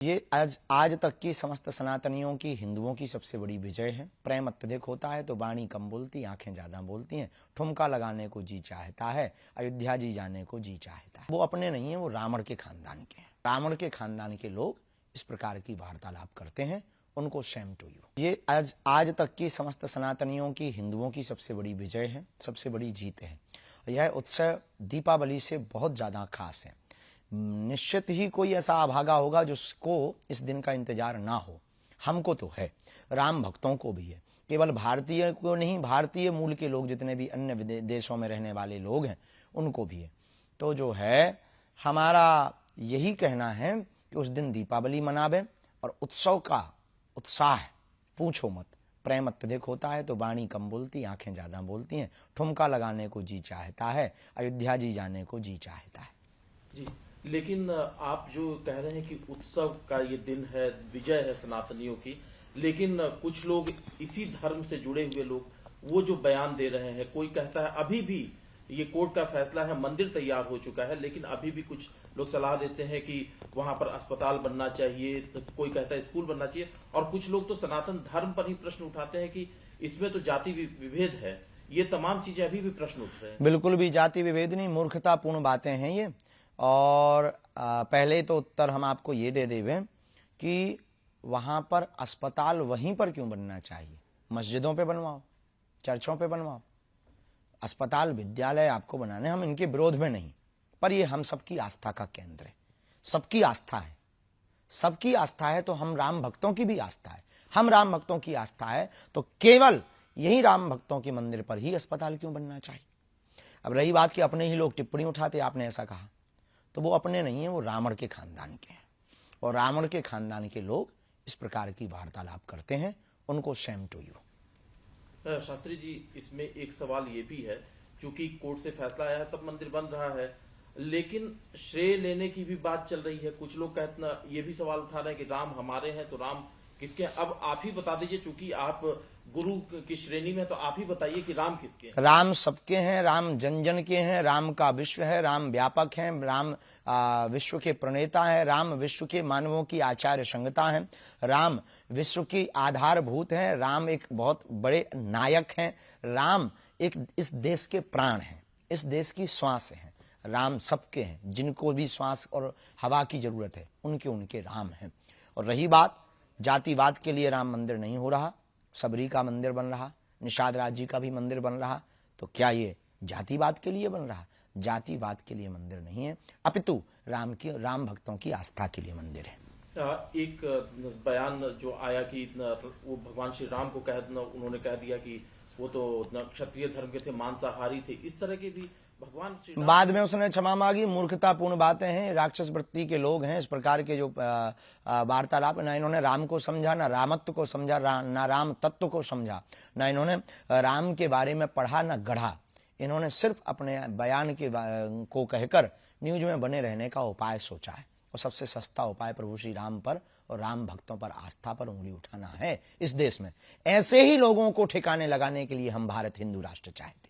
ये आज तक की समस्त सनातनियों की, हिंदुओं की सबसे बड़ी विजय है। प्रेम अत्यधिक होता है तो वाणी कम बोलती, आंखें ज्यादा बोलती हैं। ठुमका लगाने को जी चाहता है, अयोध्या जी जाने को जी चाहता है। वो अपने नहीं है, वो रावण के खानदान के हैं। रावण के खानदान के लोग इस प्रकार की वार्तालाप करते हैं, उनको शेम टू यू। ये आज तक की समस्त सनातनियों की, हिंदुओं की सबसे बड़ी विजय है, सबसे बड़ी जीत है। यह उत्सव दीपावली से बहुत ज्यादा खास है। निश्चित ही कोई ऐसा अभागा होगा जिसको इस दिन का इंतजार ना हो। हमको तो है, राम भक्तों को भी है। केवल भारतीय को नहीं, भारतीय मूल के लोग जितने भी अन्य देशों में रहने वाले लोग हैं उनको भी है। तो जो है हमारा यही कहना है कि उस दिन दीपावली मनावे और उत्सव का उत्साह पूछो मत। प्रेम अत्यधिक होता है तो वाणी कम बोलती, आंखें ज्यादा बोलती हैं। ठुमका लगाने को जी चाहता है, अयोध्या जी जाने को जी चाहता है। जी, लेकिन आप जो कह रहे हैं कि उत्सव का ये दिन है, विजय है सनातनियों की, लेकिन कुछ लोग इसी धर्म से जुड़े हुए लोग वो जो बयान दे रहे हैं, कोई कहता है अभी भी ये कोर्ट का फैसला है, मंदिर तैयार हो चुका है, लेकिन अभी भी कुछ लोग सलाह देते हैं कि वहां पर अस्पताल बनना चाहिए, तो कोई कहता है स्कूल बनना चाहिए, और कुछ लोग तो सनातन धर्म पर ही प्रश्न उठाते हैं कि इसमें तो जाति विभेद है। ये तमाम चीजें अभी भी प्रश्न उठ रहे हैं। बिल्कुल भी जाति विभेद नहीं, मूर्खतापूर्ण बातें हैं ये। और पहले तो उत्तर हम आपको ये दे देवे कि वहां पर अस्पताल वहीं पर क्यों बनना चाहिए। मस्जिदों पे बनवाओ, चर्चों पे बनवाओ। अस्पताल, विद्यालय आपको बनाने, हम इनके विरोध में नहीं, पर ये हम सबकी आस्था का केंद्र है। सबकी आस्था है, सबकी आस्था है तो हम राम भक्तों की भी आस्था है। हम राम भक्तों की आस्था है तो केवल यही राम भक्तों के मंदिर पर ही अस्पताल क्यों बनना चाहिए। अब रही बात कि अपने ही लोग टिप्पणी उठाते, आपने ऐसा कहा, तो वो अपने नहीं है, वो रावण के खानदान के हैं। और रावण के खानदान के लोग इस प्रकार की वार्तालाप करते हैं, उनको Shem to you. Shastri ji, इसमें एक सवाल ये भी है, चूंकि कोर्ट से फैसला आया है तब मंदिर बन रहा है, लेकिन श्रेय लेने की भी बात चल रही है। कुछ लोग कहते ये भी सवाल उठा रहे हैं कि राम हमारे हैं तो राम किसके हैं। अब आप ही बता दीजिए, चूंकि आप गुरु की श्रेणी में, तो आप ही बताइए कि राम किसके हैं। राम सबके हैं, राम जन जन के हैं, राम का विश्व है, राम व्यापक है, राम विश्व के प्रणेता है, राम विश्व के मानवों की आचार्य संहिता है, राम विश्व की आधारभूत है, राम एक बहुत बड़े नायक हैं, राम एक इस देश के प्राण हैं, इस देश की श्वास है। राम सबके हैं, जिनको भी श्वास और हवा की जरूरत है उनके उनके राम हैं। और रही बात जातिवाद के लिए राम मंदिर नहीं हो रहा, सबरी का मंदिर बन रहा, निषाद राज जी का भी मंदिर बन रहा, तो क्या ये जातिवाद के लिए बन रहा? जातिवाद के लिए मंदिर नहीं है, अपितु राम भक्तों की आस्था के लिए मंदिर है। एक बयान जो आया कि वो भगवान श्री राम को उन्होंने कह दिया कि वो तो क्षत्रिय धर्म के थे, मांसाहारी थे, इस तरह के भी भगवान श्री राम। बाद में उसने क्षमा मांगी। मूर्खतापूर्ण बातें हैं, राक्षस वृत्ति के लोग हैं। इस प्रकार के जो वार्तालाप, ना इन्होंने राम को समझा, ना रामत्व को समझा, ना राम तत्व को समझा, ना इन्होंने राम के बारे में पढ़ा, ना गढ़ा। इन्होंने सिर्फ अपने बयान को कहकर न्यूज में बने रहने का उपाय सोचा है। और सबसे सस्ता उपाय प्रभु श्री राम पर और राम भक्तों पर आस्था पर उंगली उठाना है इस देश में। ऐसे ही लोगों को ठिकाने लगाने के लिए हम भारत हिंदू राष्ट्र चाहते हैं।